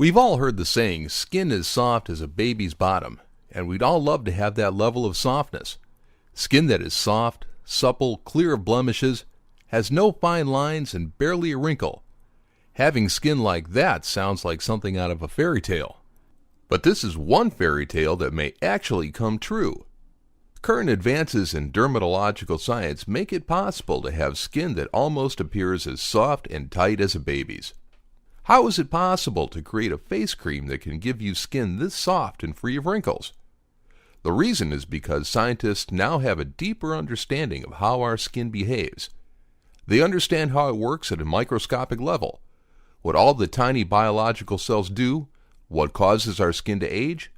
We've all heard the saying, skin as soft as a baby's bottom, and we'd all love to have that level of softness. Skin that is soft, supple, clear of blemishes, has no fine lines and barely a wrinkle. Having skin like that sounds like something out of a fairy tale. But this is one fairy tale that may actually come true. Current advances in dermatological science make it possible to have skin that almost appears as soft and tight as a baby's. How is it possible to create a face cream that can give you skin this soft and free of wrinkles? The reason is because scientists now have a deeper understanding of how our skin behaves. They understand how it works at a microscopic level, what all the tiny biological cells do, what causes our skin to age,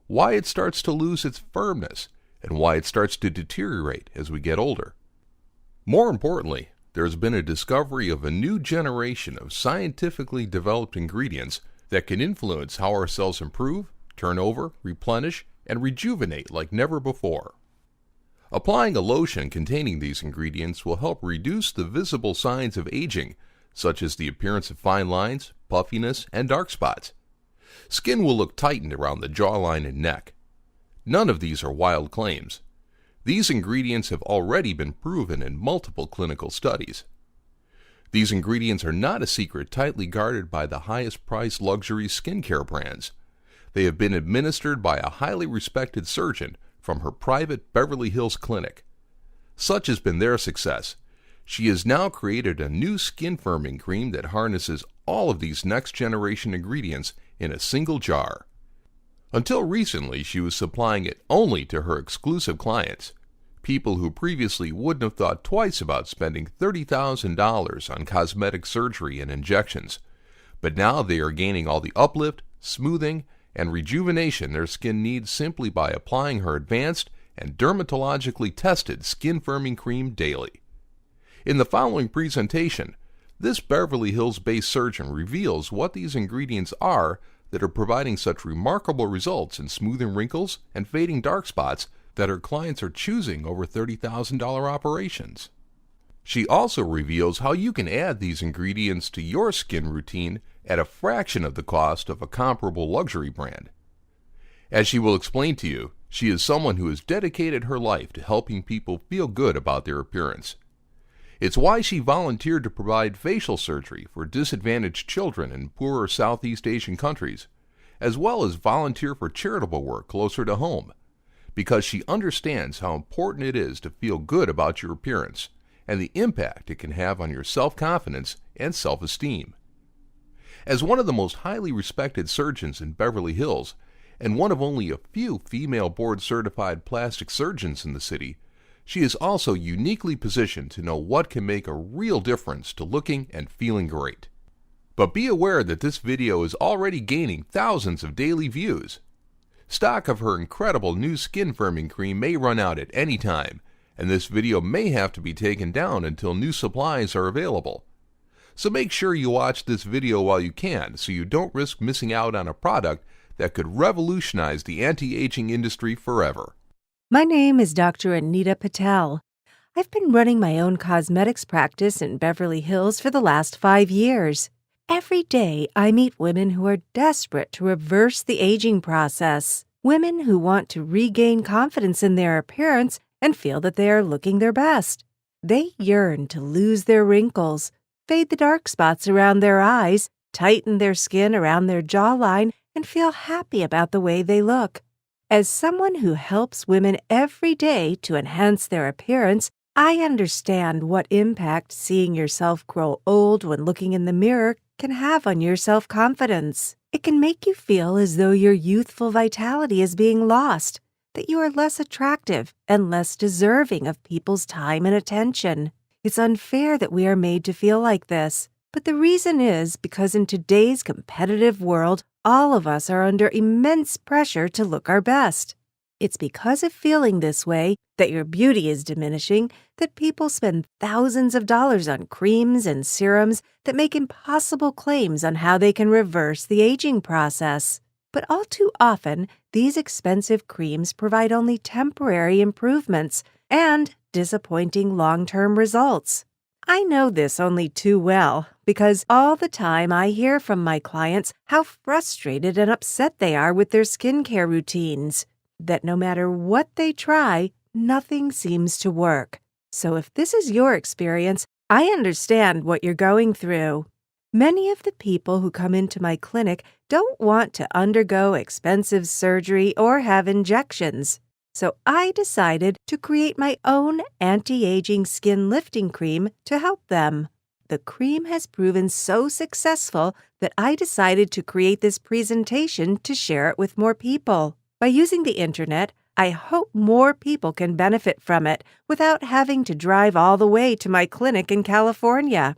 why it starts to lose its firmness, and why it starts to deteriorate as we get older. More importantly, there has been a discovery of a new generation of scientifically developed ingredients that can influence how our cells improve, turn over, replenish, and rejuvenate like never before. Applying a lotion containing these ingredients will help reduce the visible signs of aging, such as the appearance of fine lines, puffiness, and dark spots. Skin will look tightened around the jawline and neck. None of these are wild claims. These ingredients have already been proven in multiple clinical studies. These ingredients are not a secret tightly guarded by the highest-priced luxury skincare brands. They have been administered by a highly respected surgeon from her private Beverly Hills clinic. Such has been their success. She has now created a new skin-firming cream that harnesses all of these next-generation ingredients in a single jar. Until recently, she was supplying it only to her exclusive clients, people who previously wouldn't have thought twice about spending $30,000 on cosmetic surgery and injections. But now they are gaining all the uplift, smoothing, and rejuvenation their skin needs simply by applying her advanced and dermatologically tested skin-firming cream daily. In the following presentation, this Beverly Hills-based surgeon reveals what these ingredients are that are providing such remarkable results in smoothing wrinkles and fading dark spots that her clients are choosing over $30,000 operations. She also reveals how you can add these ingredients to your skin routine at a fraction of the cost of a comparable luxury brand. As she will explain to you, she is someone who has dedicated her life to helping people feel good about their appearance. It's why she volunteered to provide facial surgery for disadvantaged children in poorer Southeast Asian countries, as well as volunteer for charitable work closer to home, because she understands how important it is to feel good about your appearance and the impact it can have on your self-confidence and self-esteem. As one of the most highly respected surgeons in Beverly Hills, and one of only a few female board-certified plastic surgeons in the city, she is also uniquely positioned to know what can make a real difference to looking and feeling great. But be aware that this video is already gaining thousands of daily views. Stock of her incredible new skin firming cream may run out at any time, and this video may have to be taken down until new supplies are available. So make sure you watch this video while you can so you don't risk missing out on a product that could revolutionize the anti-aging industry forever. My name is Dr. Anita Patel. I've been running my own cosmetics practice in Beverly Hills for the last 5 years. Every day, I meet women who are desperate to reverse the aging process, women who want to regain confidence in their appearance and feel that they are looking their best. They yearn to lose their wrinkles, fade the dark spots around their eyes, tighten their skin around their jawline, and feel happy about the way they look. As someone who helps women every day to enhance their appearance, I understand what impact seeing yourself grow old when looking in the mirror can have on your self-confidence. It can make you feel as though your youthful vitality is being lost, that you are less attractive and less deserving of people's time and attention. It's unfair that we are made to feel like this, but the reason is because in today's competitive world, all of us are under immense pressure to look our best. It's because of feeling this way, that your beauty is diminishing, that people spend thousands of dollars on creams and serums that make impossible claims on how they can reverse the aging process. But all too often, these expensive creams provide only temporary improvements and disappointing long-term results. I know this only too well, because all the time I hear from my clients how frustrated and upset they are with their skincare routines, that no matter what they try, nothing seems to work. So if this is your experience, I understand what you're going through. Many of the people who come into my clinic don't want to undergo expensive surgery or have injections. So I decided to create my own anti-aging skin lifting cream to help them. The cream has proven so successful that I decided to create this presentation to share it with more people. By using the internet, I hope more people can benefit from it without having to drive all the way to my clinic in California.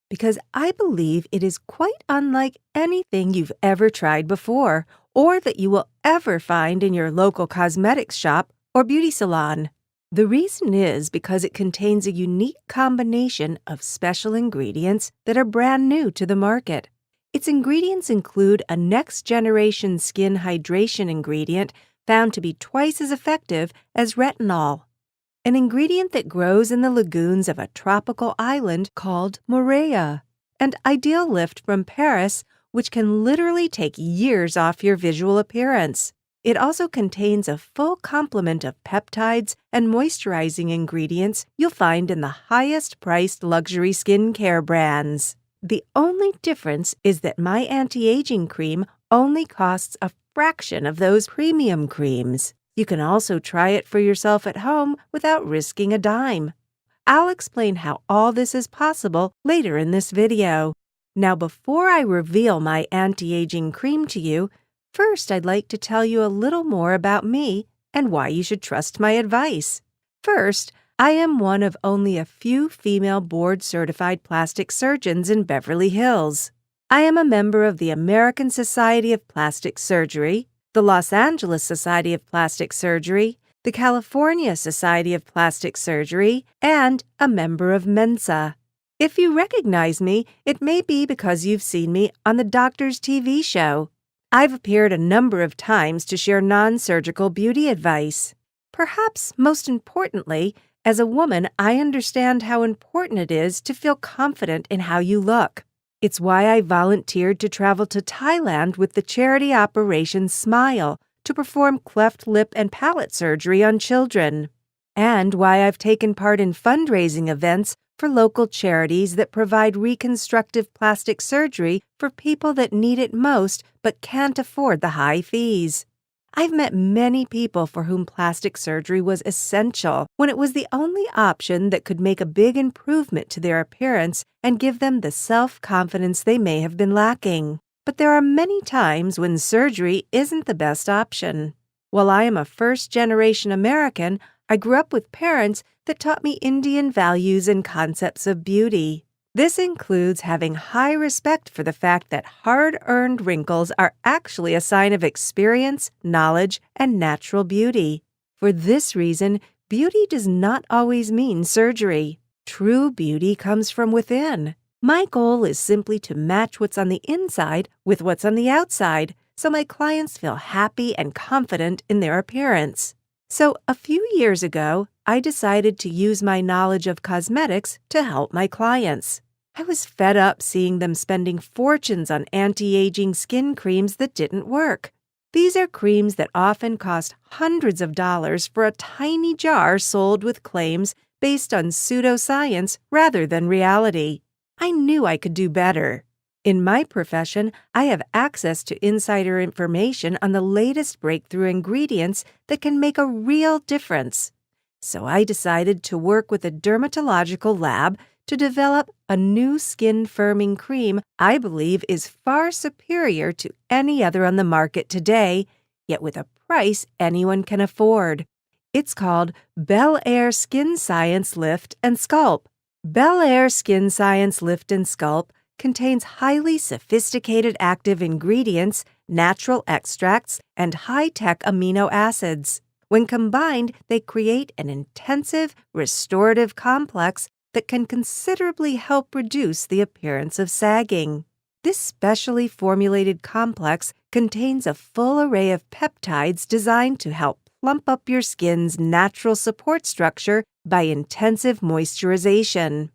Because I believe it is quite unlike anything you've ever tried before or that you will ever find in your local cosmetics shop or beauty salon. The reason is because it contains a unique combination of special ingredients that are brand new to the market. Its ingredients include a next-generation skin hydration ingredient found to be twice as effective as retinol, an ingredient that grows in the lagoons of a tropical island called Morea, and Ideal Lift from Paris, which can literally take years off your visual appearance. It also contains a full complement of peptides and moisturizing ingredients you'll find in the highest-priced luxury skincare brands. The only difference is that my anti-aging cream only costs a fraction of those premium creams. You can also try it for yourself at home without risking a dime. I'll explain how all this is possible later in this video. Now, before I reveal my anti-aging cream to you, first I'd like to tell you a little more about me and why you should trust my advice. First, I am one of only a few female board-certified plastic surgeons in Beverly Hills. I am a member of the American Society of Plastic Surgery, the Los Angeles Society of Plastic Surgery, the California Society of Plastic Surgery, and a member of Mensa. If you recognize me, it may be because you've seen me on the Doctor's TV show. I've appeared a number of times to share non-surgical beauty advice. Perhaps most importantly, as a woman, I understand how important it is to feel confident in how you look. It's why I volunteered to travel to Thailand with the charity Operation Smile to perform cleft lip and palate surgery on children, and why I've taken part in fundraising events for local charities that provide reconstructive plastic surgery for people that need it most but can't afford the high fees. I've met many people for whom plastic surgery was essential when it was the only option that could make a big improvement to their appearance and give them the self-confidence they may have been lacking. But there are many times when surgery isn't the best option. While I am a first-generation American, I grew up with parents that taught me Indian values and concepts of beauty. This includes having high respect for the fact that hard-earned wrinkles are actually a sign of experience, knowledge, and natural beauty. For this reason, beauty does not always mean surgery. True beauty comes from within. My goal is simply to match what's on the inside with what's on the outside, so my clients feel happy and confident in their appearance. So, a few years ago, I decided to use my knowledge of cosmetics to help my clients. I was fed up seeing them spending fortunes on anti-aging skin creams that didn't work. These are creams that often cost hundreds of dollars for a tiny jar sold with claims based on pseudoscience rather than reality. I knew I could do better. In my profession, I have access to insider information on the latest breakthrough ingredients that can make a real difference. So I decided to work with a dermatological lab to develop a new skin-firming cream I believe is far superior to any other on the market today, yet with a price anyone can afford. It's called Bel Air Skin Science Lift and Sculpt. Bel Air Skin Science Lift and Sculpt contains highly sophisticated active ingredients, natural extracts, and high-tech amino acids. When combined, they create an intensive, restorative complex that can considerably help reduce the appearance of sagging. This specially formulated complex contains a full array of peptides designed to help plump up your skin's natural support structure by intensive moisturization.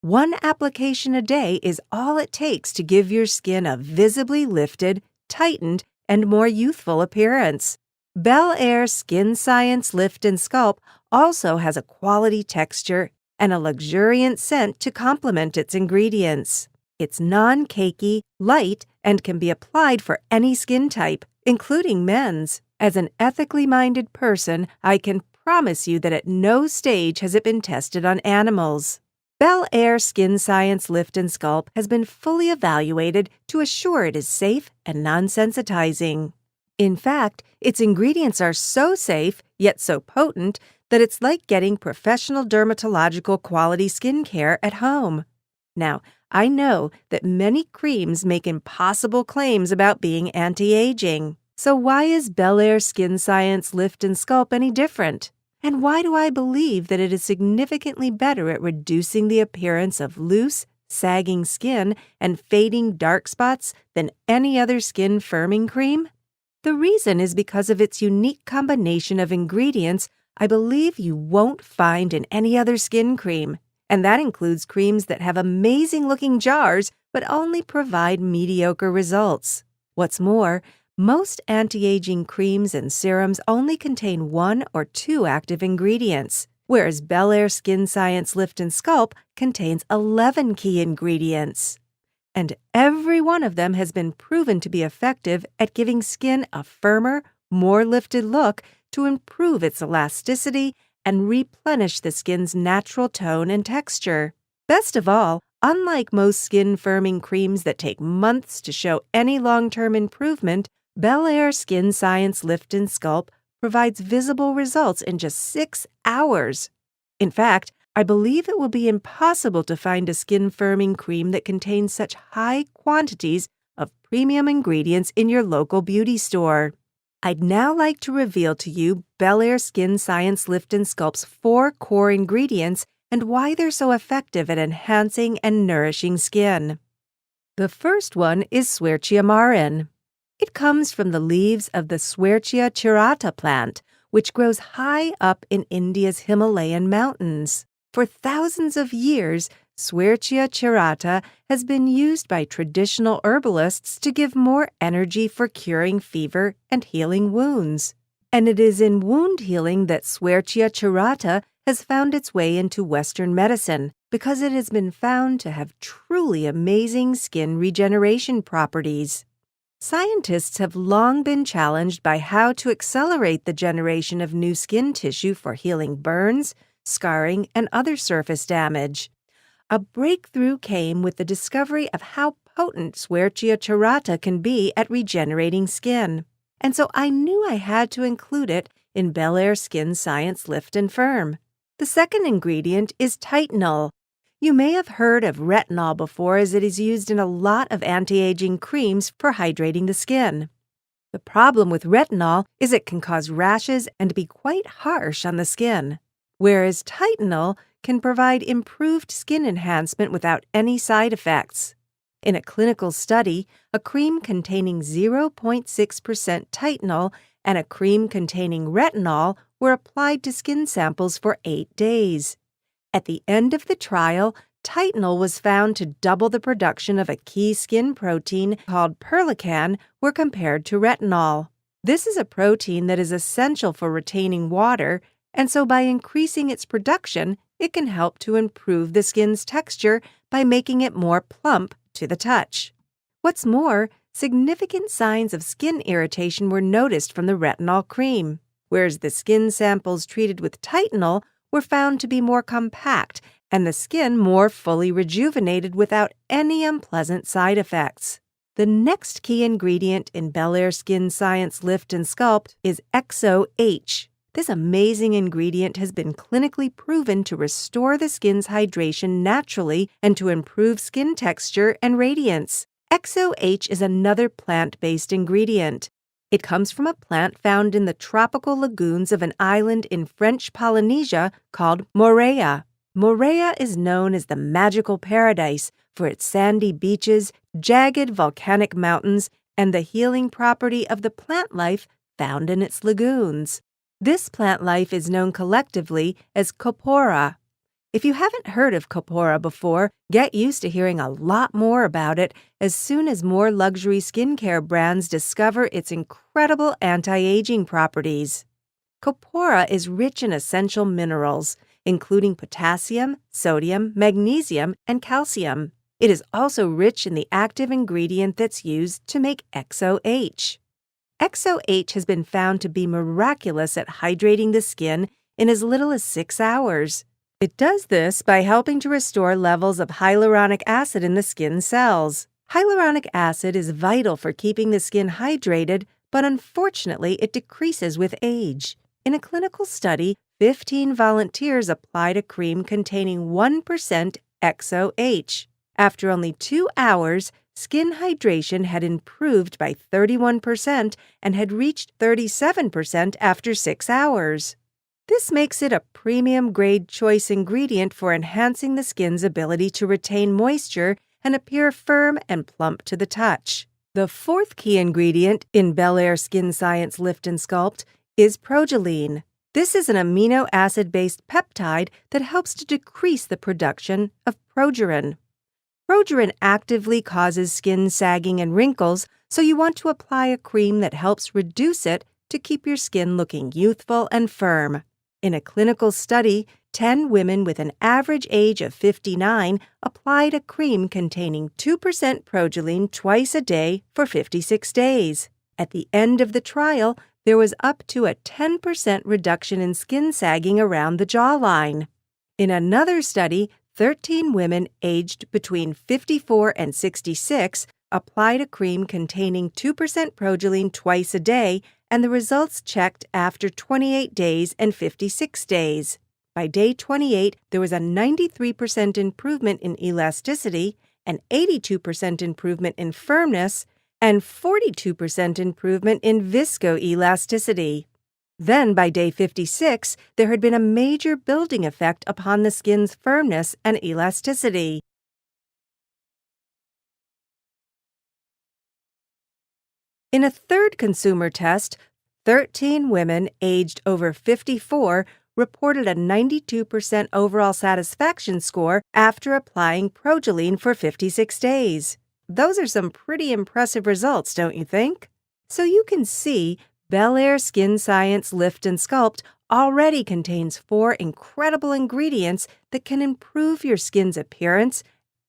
One application a day is all it takes to give your skin a visibly lifted, tightened, and more youthful appearance. Bel Air Skin Science Lift and Sculpt also has a quality texture and a luxuriant scent to complement its ingredients. It's non-cakey, light, and can be applied for any skin type, including men's. As an ethically minded person, I can promise you that at no stage has it been tested on animals. Bel Air Skin Science Lift and Sculpt has been fully evaluated to assure it is safe and non-sensitizing. In fact, its ingredients are so safe, yet so potent, that it's like getting professional dermatological quality skincare at home. Now, I know that many creams make impossible claims about being anti-aging. So why is Bel Air Skin Science Lift and Sculpt any different? And why do I believe that it is significantly better at reducing the appearance of loose, sagging skin and fading dark spots than any other skin firming cream? The reason is because of its unique combination of ingredients I believe you won't find in any other skin cream. And that includes creams that have amazing-looking jars but only provide mediocre results. What's more, most anti-aging creams and serums only contain 1 or 2 active ingredients, whereas Bel Air Skin Science Lift and Sculpt contains 11 key ingredients. And every one of them has been proven to be effective at giving skin a firmer, more lifted look to improve its elasticity and replenish the skin's natural tone and texture. Best of all, unlike most skin-firming creams that take months to show any long-term improvement, Bel Air Skin Science Lift and Sculpt provides visible results in just 6 hours. In fact, I believe it will be impossible to find a skin-firming cream that contains such high quantities of premium ingredients in your local beauty store. I'd now like to reveal to you Bel Air Skin Science Lift and Sculpt's 4 core ingredients and why they're so effective at enhancing and nourishing skin. The first one is Schweretia marin. It comes from the leaves of the Schweretia cirrata plant, which grows high up in India's Himalayan mountains. For thousands of years, Schweretia cirrata has been used by traditional herbalists to give more energy for curing fever and healing wounds. And it is in wound healing that Schweretia cirrata has found its way into Western medicine because it has been found to have truly amazing skin regeneration properties. Scientists have long been challenged by how to accelerate the generation of new skin tissue for healing burns, scarring, and other surface damage. A breakthrough came with the discovery of how potent Schweretia cirrata can be at regenerating skin. And so I knew I had to include it in Bel Air Skin Science Lift and Firm. The second ingredient is titanol. You may have heard of retinol before, as it is used in a lot of anti-aging creams for hydrating the skin. The problem with retinol is it can cause rashes and be quite harsh on the skin, whereas titanol can provide improved skin enhancement without any side effects. In a clinical study, a cream containing 0.6% titanol and a cream containing retinol were applied to skin samples for 8 days. At the end of the trial, titanol was found to double the production of a key skin protein called perlecan where compared to retinol. This is a protein that is essential for retaining water, and so by increasing its production, it can help to improve the skin's texture by making it more plump to the touch. What's more, significant signs of skin irritation were noticed from the retinol cream, whereas the skin samples treated with titanol were found to be more compact and the skin more fully rejuvenated without any unpleasant side effects. The next key ingredient in Bel Air Skin Science Lift and Sculpt is XOH. This amazing ingredient has been clinically proven to restore the skin's hydration naturally and to improve skin texture and radiance. XOH is another plant-based ingredient. It comes from a plant found in the tropical lagoons of an island in French Polynesia called Moorea. Moorea is known as the magical paradise for its sandy beaches, jagged volcanic mountains, and the healing property of the plant life found in its lagoons. This plant life is known collectively as Copora. If you haven't heard of Copora before, get used to hearing a lot more about it as soon as more luxury skincare brands discover its incredible anti-aging properties. Copora is rich in essential minerals, including potassium, sodium, magnesium, and calcium. It is also rich in the active ingredient that's used to make XOH. XOH has been found to be miraculous at hydrating the skin in as little as 6 hours. It does this by helping to restore levels of hyaluronic acid in the skin cells. Hyaluronic acid is vital for keeping the skin hydrated, but unfortunately it decreases with age. In a clinical study, 15 volunteers applied a cream containing 1% XOH. After only 2 hours, skin hydration had improved by 31% and had reached 37% after 6 hours. This makes it a premium-grade choice ingredient for enhancing the skin's ability to retain moisture and appear firm and plump to the touch. The fourth key ingredient in Bel Air Skin Science Lift and Sculpt is progeline. This is an amino acid-based peptide that helps to decrease the production of progerin. Progerin actively causes skin sagging and wrinkles, so you want to apply a cream that helps reduce it to keep your skin looking youthful and firm. In a clinical study, 10 women with an average age of 59 applied a cream containing 2% progeline twice a day for 56 days. At the end of the trial, there was up to a 10% reduction in skin sagging around the jawline. In another study, 13 women aged between 54 and 66 applied a cream containing 2% progeline twice a day, and the results checked after 28 days and 56 days. By day 28, there was a 93% improvement in elasticity, an 82% improvement in firmness, and 42% improvement in viscoelasticity. Then, by day 56, there had been a major building effect upon the skin's firmness and elasticity. In a third consumer test, 13 women aged over 54 reported a 92% overall satisfaction score after applying progeline for 56 days. Those are some pretty impressive results, don't you think? So you can see Bel Air Skin Science Lift and Sculpt already contains 4 incredible ingredients that can improve your skin's appearance,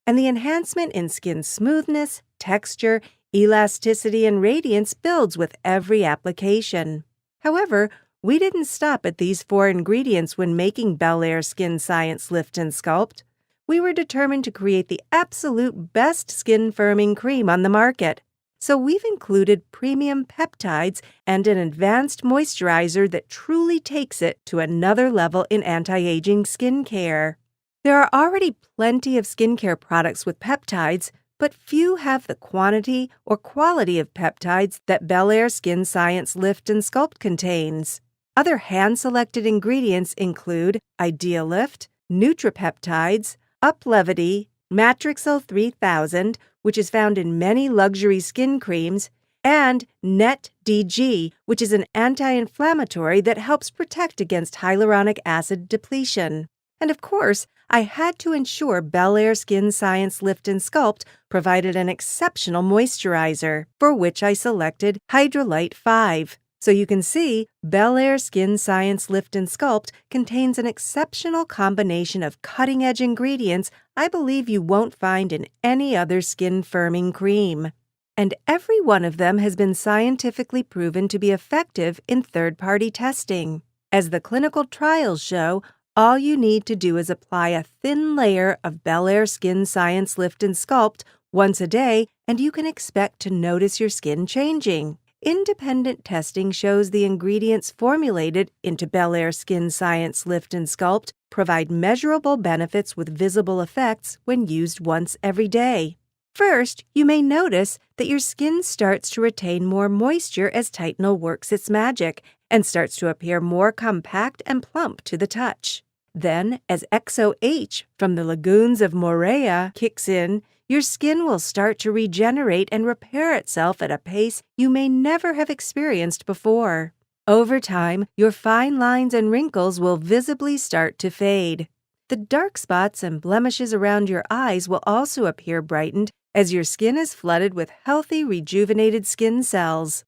and the enhancement in skin smoothness, texture, elasticity, and radiance builds with every application. However, we didn't stop at these 4 ingredients when making Bel Air Skin Science Lift and Sculpt. We were determined to create the absolute best skin firming cream on the market. So we've included premium peptides and an advanced moisturizer that truly takes it to another level in anti-aging skincare. There are already plenty of skincare products with peptides, but few have the quantity or quality of peptides that Bel Air Skin Science Lift and Sculpt contains. Other hand-selected ingredients include Idealift, Nutripeptides, Uplevity, Matrixyl 3000, which is found in many luxury skin creams, and NetDG, which is an anti-inflammatory that helps protect against hyaluronic acid depletion. And of course, I had to ensure Bel Air Skin Science Lift and Sculpt provided an exceptional moisturizer, for which I selected Hydrolite 5. So you can see, Bel Air Skin Science Lift and Sculpt contains an exceptional combination of cutting-edge ingredients I believe you won't find in any other skin firming cream. And every one of them has been scientifically proven to be effective in third-party testing. As the clinical trials show, all you need to do is apply a thin layer of Bel Air Skin Science Lift and Sculpt once a day, and you can expect to notice your skin changing. Independent testing shows the ingredients formulated into Bel Air Skin Science Lift and Sculpt provide measurable benefits with visible effects when used once every day. First, you may notice that your skin starts to retain more moisture as Titanol works its magic and starts to appear more compact and plump to the touch. Then, as XOH from the lagoons of Morea kicks in, your skin will start to regenerate and repair itself at a pace you may never have experienced before. Over time, your fine lines and wrinkles will visibly start to fade. The dark spots and blemishes around your eyes will also appear brightened as your skin is flooded with healthy, rejuvenated skin cells.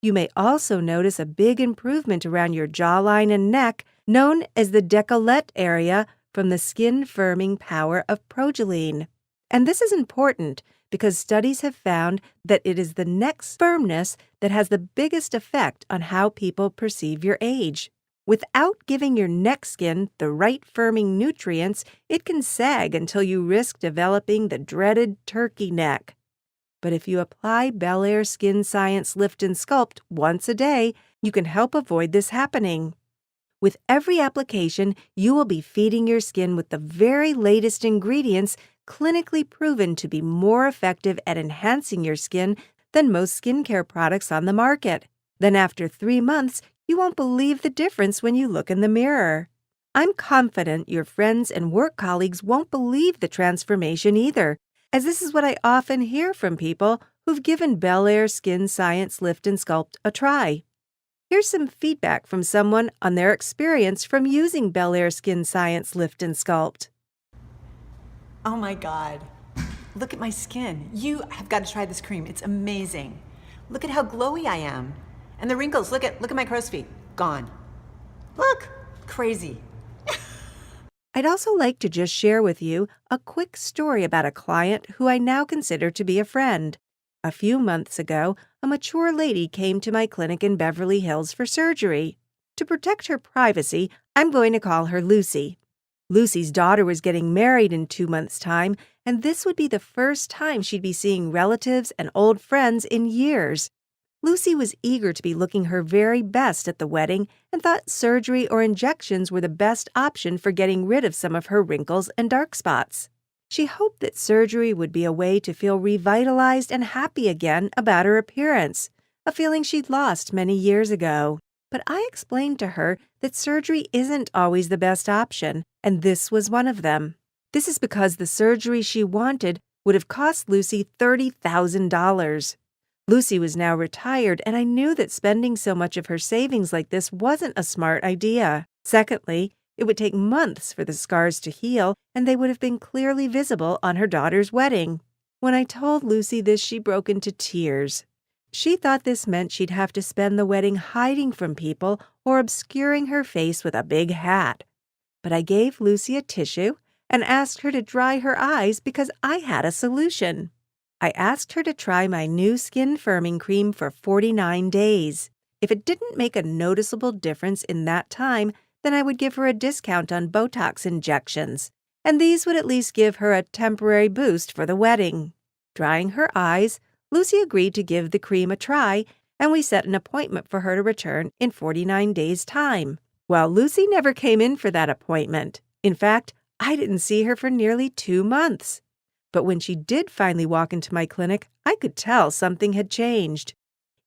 You may also notice a big improvement around your jawline and neck, known as the décolleté area, from the skin firming power of progeline. And this is important because studies have found that it is the neck's firmness that has the biggest effect on how people perceive your age. Without giving your neck skin the right firming nutrients, it can sag until you risk developing the dreaded turkey neck. But if you apply Bel Air Skin Science Lift and Sculpt once a day, you can help avoid this happening. With every application, you will be feeding your skin with the very latest ingredients clinically proven to be more effective at enhancing your skin than most skincare products on the market. Then after 3 months, you won't believe the difference when you look in the mirror. I'm confident your friends and work colleagues won't believe the transformation either, as this is what I often hear from people who've given Bel Air Skin Science Lift and Sculpt a try. Here's some feedback from someone on their experience from using Bel Air Skin Science Lift and Sculpt. Oh my God. Look at my skin. You have got to try this cream. It's amazing. Look at how glowy I am. And the wrinkles, look at my crow's feet. Gone. Look, crazy. I'd also like to just share with you a quick story about a client who I now consider to be a friend. A few months ago, a mature lady came to my clinic in Beverly Hills for surgery. To protect her privacy, I'm going to call her Lucy. Lucy's daughter was getting married in 2 months' time, and this would be the first time she'd be seeing relatives and old friends in years. Lucy was eager to be looking her very best at the wedding and thought surgery or injections were the best option for getting rid of some of her wrinkles and dark spots. She hoped that surgery would be a way to feel revitalized and happy again about her appearance, a feeling she'd lost many years ago. But I explained to her that surgery isn't always the best option, and this was one of them. This is because the surgery she wanted would have cost Lucy $30,000. Lucy was now retired, and I knew that spending so much of her savings like this wasn't a smart idea. Secondly, it would take months for the scars to heal, and they would have been clearly visible on her daughter's wedding. When I told Lucy this, she broke into tears. She thought this meant she'd have to spend the wedding hiding from people or obscuring her face with a big hat. But I gave Lucy a tissue and asked her to dry her eyes because I had a solution. I asked her to try my new skin firming cream for 49 days. If it didn't make a noticeable difference in that time, then I would give her a discount on Botox injections, and these would at least give her a temporary boost for the wedding. Drying her eyes, Lucy agreed to give the cream a try, and we set an appointment for her to return in 49 days' time. Well, Lucy never came in for that appointment. In fact, I didn't see her for nearly 2 months. But when she did finally walk into my clinic, I could tell something had changed.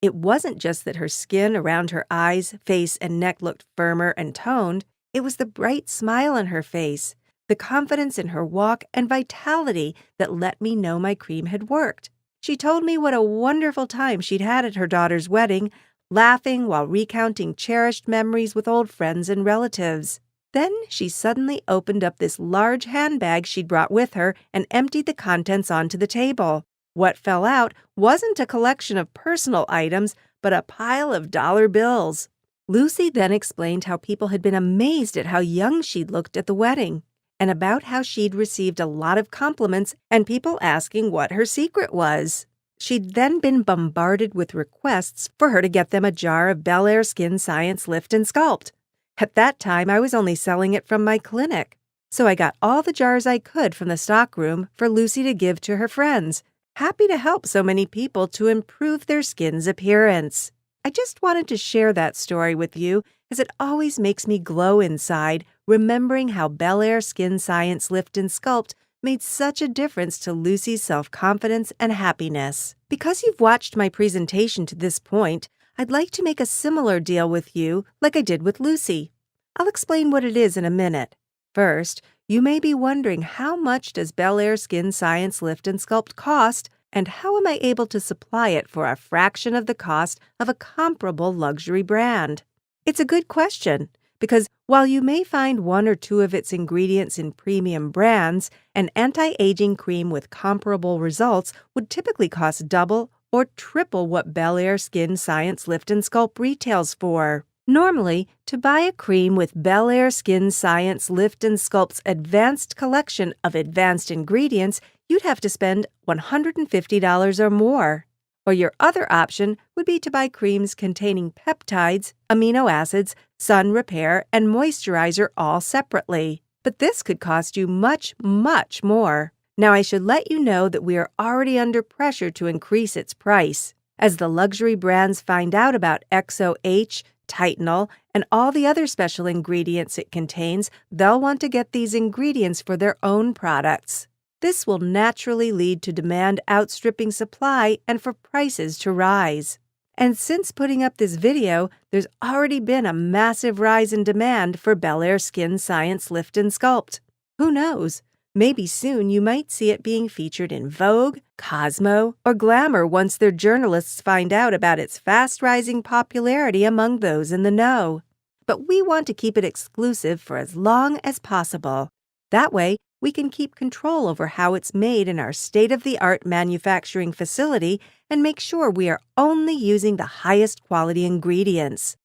It wasn't just that her skin around her eyes, face, and neck looked firmer and toned. It was the bright smile on her face, the confidence in her walk, and vitality that let me know my cream had worked. She told me what a wonderful time she'd had at her daughter's wedding, laughing while recounting cherished memories with old friends and relatives. Then she suddenly opened up this large handbag she'd brought with her and emptied the contents onto the table. What fell out wasn't a collection of personal items, but a pile of dollar bills. Lucy then explained how people had been amazed at how young she'd looked at the wedding, and about how she'd received a lot of compliments and people asking what her secret was. She'd then been bombarded with requests for her to get them a jar of Bel Air Skin Science Lift and Sculpt. At that time, I was only selling it from my clinic, so I got all the jars I could from the stockroom for Lucy to give to her friends, happy to help so many people to improve their skin's appearance. I just wanted to share that story with you, as it always makes me glow inside, remembering how Bel Air Skin Science Lift and Sculpt made such a difference to Lucy's self-confidence and happiness. Because you've watched my presentation to this point, I'd like to make a similar deal with you like I did with Lucy. I'll explain what it is in a minute. First, you may be wondering, how much does Bel Air Skin Science Lift and Sculpt cost, and how am I able to supply it for a fraction of the cost of a comparable luxury brand? It's a good question, because while you may find one or two of its ingredients in premium brands, an anti-aging cream with comparable results would typically cost double or triple what Bel Air Skin Science Lift and Sculpt retails for. Normally, to buy a cream with Bel Air Skin Science Lift and Sculpt's advanced collection of advanced ingredients, you'd have to spend $150 or more. Or your other option would be to buy creams containing peptides, amino acids, sun repair, and moisturizer all separately. But this could cost you much, much more. Now, I should let you know that we are already under pressure to increase its price. As the luxury brands find out about XOH, Titanol, and all the other special ingredients it contains, they'll want to get these ingredients for their own products. This will naturally lead to demand outstripping supply and for prices to rise. And since putting up this video, there's already been a massive rise in demand for Bel Air Skin Science Lift and Sculpt. Who knows? Maybe soon you might see it being featured in Vogue, Cosmo, or Glamour once their journalists find out about its fast-rising popularity among those in the know. But we want to keep it exclusive for as long as possible. That way, we can keep control over how it's made in our state-of-the-art manufacturing facility and make sure we are only using the highest quality ingredients.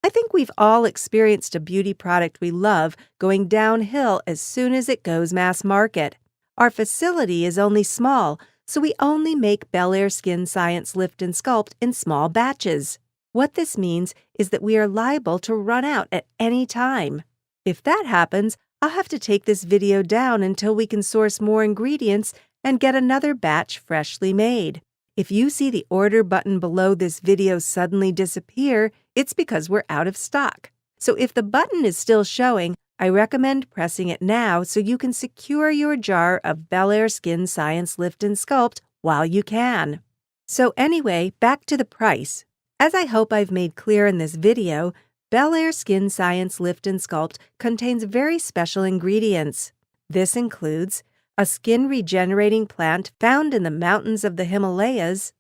I think we've all experienced a beauty product we love going downhill as soon as it goes mass market. Our facility is only small, so we only make Bel Air Skin Science Lift and Sculpt in small batches. What this means is that we are liable to run out at any time. If that happens, I'll have to take this video down until we can source more ingredients and get another batch freshly made. If you see the order button below this video suddenly disappear, it's because we're out of stock. So if the button is still showing, I recommend pressing it now so you can secure your jar of Bel Air Skin Science Lift and Sculpt while you can. So anyway, back to the price. As I hope I've made clear in this video, Bel Air Skin Science Lift and Sculpt contains very special ingredients. This includes a skin regenerating plant found in the mountains of the Himalayas,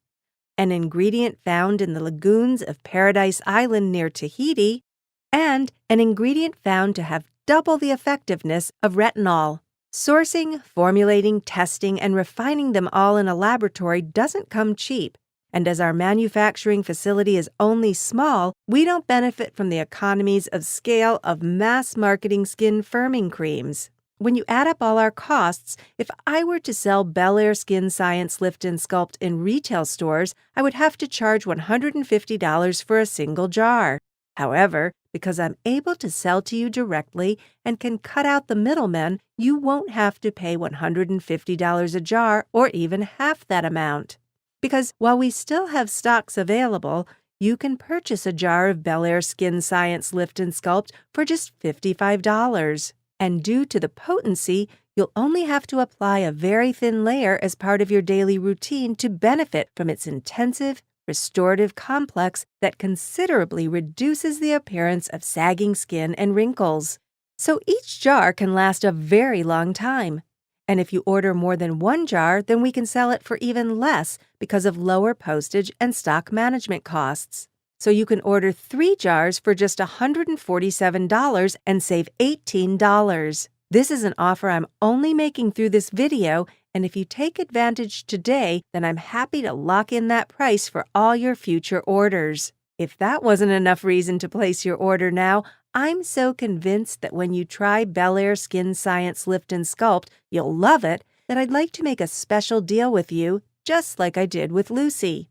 an ingredient found in the lagoons of Paradise Island near Tahiti, and an ingredient found to have double the effectiveness of retinol. Sourcing, formulating, testing, and refining them all in a laboratory doesn't come cheap. And as our manufacturing facility is only small, we don't benefit from the economies of scale of mass marketing skin firming creams. When you add up all our costs, if I were to sell Bel Air Skin Science Lift and Sculpt in retail stores, I would have to charge $150 for a single jar. However, because I'm able to sell to you directly and can cut out the middlemen, you won't have to pay $150 a jar or even half that amount. Because while we still have stocks available, you can purchase a jar of Bel Air Skin Science Lift and Sculpt for just $55. And due to the potency, you'll only have to apply a very thin layer as part of your daily routine to benefit from its intensive, restorative complex that considerably reduces the appearance of sagging skin and wrinkles. So each jar can last a very long time. And if you order more than one jar, then we can sell it for even less because of lower postage and stock management costs. So you can order 3 jars for just $147 and save $18. This is an offer I'm only making through this video, and if you take advantage today, then I'm happy to lock in that price for all your future orders. If that wasn't enough reason to place your order now, I'm so convinced that when you try Bel Air Skin Science Lift and Sculpt, you'll love it, that I'd like to make a special deal with you, just like I did with Lucy.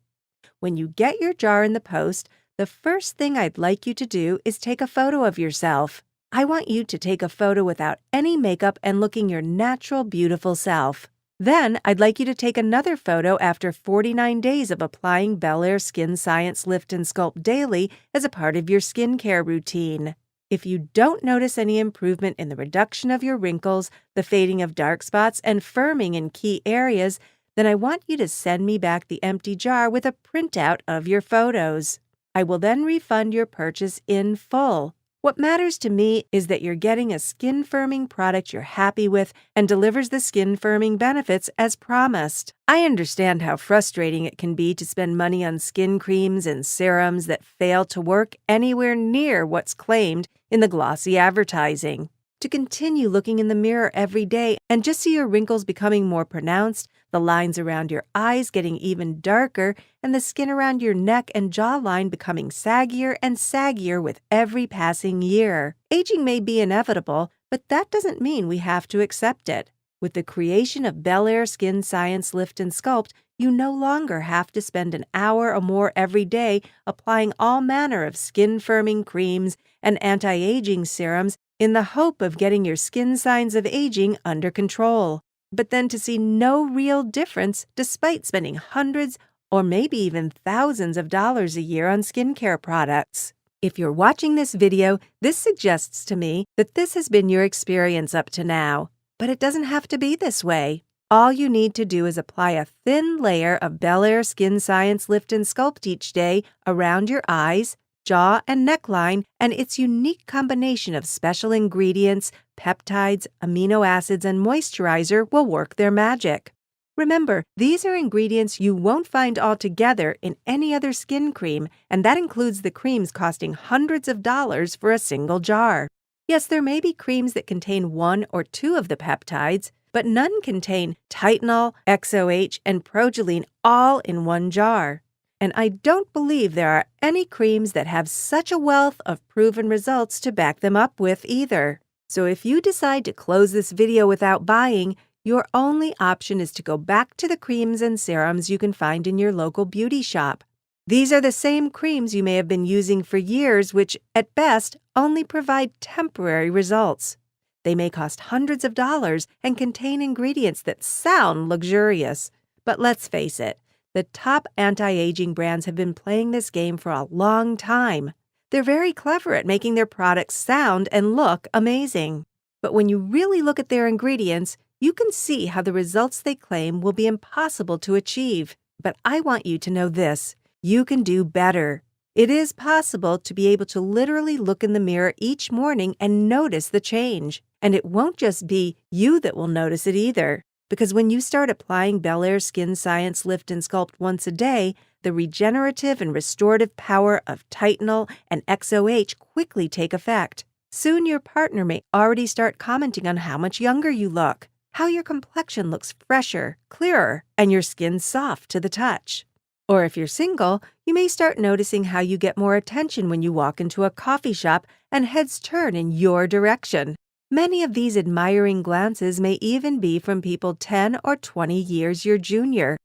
When you get your jar in the post, the first thing I'd like you to do is take a photo of yourself. I want you to take a photo without any makeup and looking your natural, beautiful self. Then I'd like you to take another photo after 49 days of applying Bel Air Skin Science Lift and Sculpt daily as a part of your skincare routine. If you don't notice any improvement in the reduction of your wrinkles, the fading of dark spots, and firming in key areas, then I want you to send me back the empty jar with a printout of your photos. I will then refund your purchase in full. What matters to me is that you're getting a skin-firming product you're happy with and delivers the skin-firming benefits as promised. I understand how frustrating it can be to spend money on skin creams and serums that fail to work anywhere near what's claimed in the glossy advertising. To continue looking in the mirror every day and just see your wrinkles becoming more pronounced, the lines around your eyes getting even darker, and the skin around your neck and jawline becoming saggier and saggier with every passing year. Aging may be inevitable, but that doesn't mean we have to accept it. With the creation of Bel Air Skin Science Lift and Sculpt, you no longer have to spend an hour or more every day applying all manner of skin-firming creams and anti-aging serums in the hope of getting your skin signs of aging under control, but then to see no real difference despite spending hundreds or maybe even thousands of dollars a year on skincare products. If you're watching this video, this suggests to me that this has been your experience up to now, but it doesn't have to be this way. All you need to do is apply a thin layer of Bel Air Skin Science Lift and Sculpt each day around your eyes, jaw, and neckline, and its unique combination of special ingredients, peptides, amino acids, and moisturizer will work their magic. Remember, these are ingredients you won't find altogether in any other skin cream, and that includes the creams costing hundreds of dollars for a single jar. Yes, there may be creams that contain one or two of the peptides, but none contain Titanol, XOH, and Progeline all in one jar. And I don't believe there are any creams that have such a wealth of proven results to back them up with either. So if you decide to close this video without buying, your only option is to go back to the creams and serums you can find in your local beauty shop. These are the same creams you may have been using for years, which, at best, only provide temporary results. They may cost hundreds of dollars and contain ingredients that sound luxurious. But let's face it, the top anti-aging brands have been playing this game for a long time. They're very clever at making their products sound and look amazing. But when you really look at their ingredients, you can see how the results they claim will be impossible to achieve. But I want you to know this: you can do better. It is possible to be able to literally look in the mirror each morning and notice the change. And it won't just be you that will notice it either. Because when you start applying Bel Air Skin Science Lift and Sculpt once a day, the regenerative and restorative power of Titanol and XOH quickly take effect. Soon your partner may already start commenting on how much younger you look, how your complexion looks fresher, clearer, and your skin soft to the touch. Or if you're single, you may start noticing how you get more attention when you walk into a coffee shop and heads turn in your direction. Many of these admiring glances may even be from people 10 or 20 years your junior.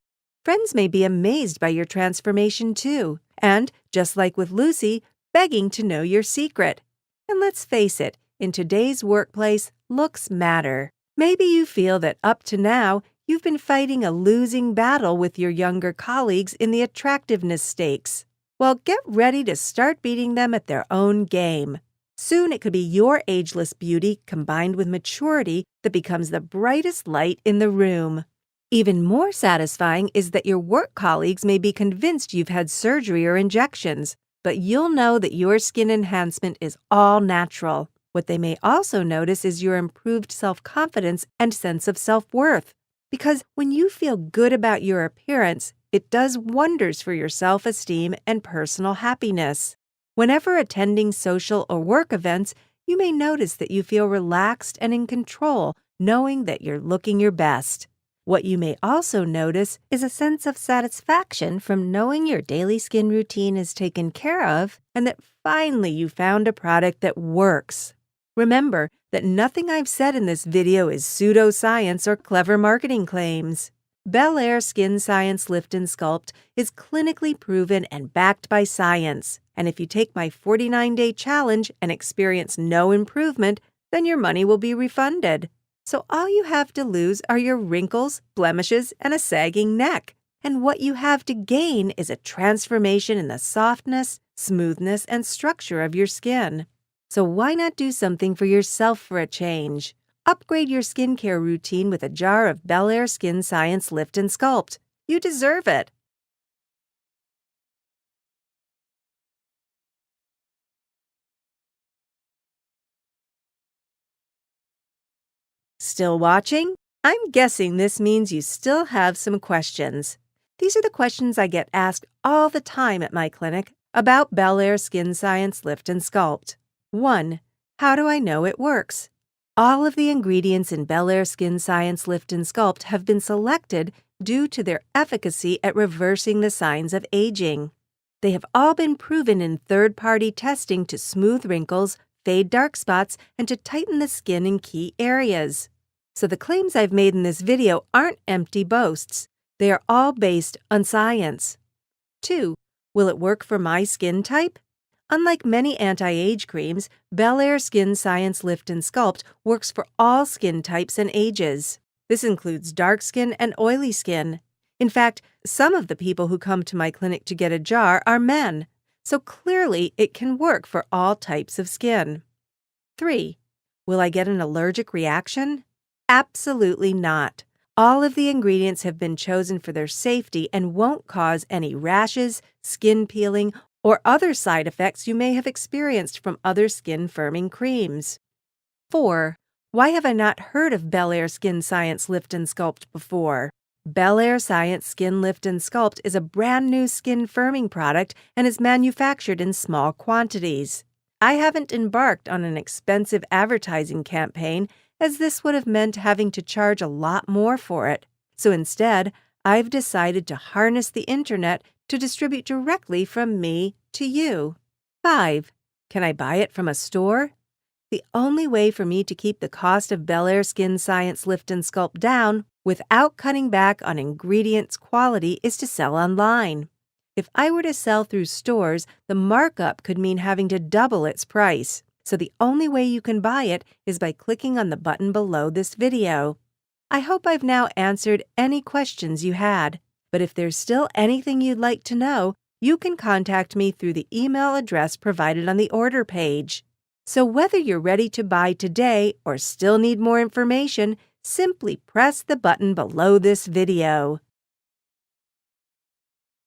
Friends may be amazed by your transformation too, and, just like with Lucy, begging to know your secret. And let's face it, in today's workplace, looks matter. Maybe you feel that up to now, you've been fighting a losing battle with your younger colleagues in the attractiveness stakes. Well, get ready to start beating them at their own game. Soon it could be your ageless beauty combined with maturity that becomes the brightest light in the room. Even more satisfying is that your work colleagues may be convinced you've had surgery or injections, but you'll know that your skin enhancement is all natural. What they may also notice is your improved self-confidence and sense of self-worth. Because when you feel good about your appearance, it does wonders for your self-esteem and personal happiness. Whenever attending social or work events, you may notice that you feel relaxed and in control, knowing that you're looking your best. What you may also notice is a sense of satisfaction from knowing your daily skin routine is taken care of and that finally you found a product that works. Remember that nothing I've said in this video is pseudoscience or clever marketing claims. Bel Air Skin Science Lift and Sculpt is clinically proven and backed by science. And if you take my 49-day challenge and experience no improvement, then your money will be refunded. So all you have to lose are your wrinkles, blemishes, and a sagging neck. And what you have to gain is a transformation in the softness, smoothness, and structure of your skin. So why not do something for yourself for a change? Upgrade your skincare routine with a jar of Bel Air Skin Science Lift and Sculpt. You deserve it. Still watching? I'm guessing this means you still have some questions. These are the questions I get asked all the time at my clinic about Bel Air Skin Science Lift and Sculpt. 1. How do I know it works? All of the ingredients in Bel Air Skin Science Lift and Sculpt have been selected due to their efficacy at reversing the signs of aging. They have all been proven in third-party testing to smooth wrinkles, fade dark spots, and to tighten the skin in key areas. So the claims I've made in this video aren't empty boasts. They are all based on science. 2. Will it work for my skin type? Unlike many anti-age creams, Bel Air Skin Science Lift and Sculpt works for all skin types and ages. This includes dark skin and oily skin. In fact, some of the people who come to my clinic to get a jar are men, so clearly it can work for all types of skin. 3. Will I get an allergic reaction? Absolutely not. All of the ingredients have been chosen for their safety and won't cause any rashes, skin peeling, or other side effects you may have experienced from other skin firming creams. 4. Why have I not heard of Bel Air Skin Science Lift and Sculpt before? Bel Air Science Skin Lift and Sculpt is a brand new skin firming product and is manufactured in small quantities. I haven't embarked on an expensive advertising campaign, as this would have meant having to charge a lot more for it. So instead, I've decided to harness the internet to distribute directly from me to you. 5. Can I buy it from a store? The only way for me to keep the cost of Bel Air Skin Science Lift and Sculpt down without cutting back on ingredients quality is to sell online. If I were to sell through stores, the markup could mean having to double its price. So the only way you can buy it is by clicking on the button below this video. I hope I've now answered any questions you had. But if there's still anything you'd like to know, you can contact me through the email address provided on the order page. So whether you're ready to buy today or still need more information, simply press the button below this video.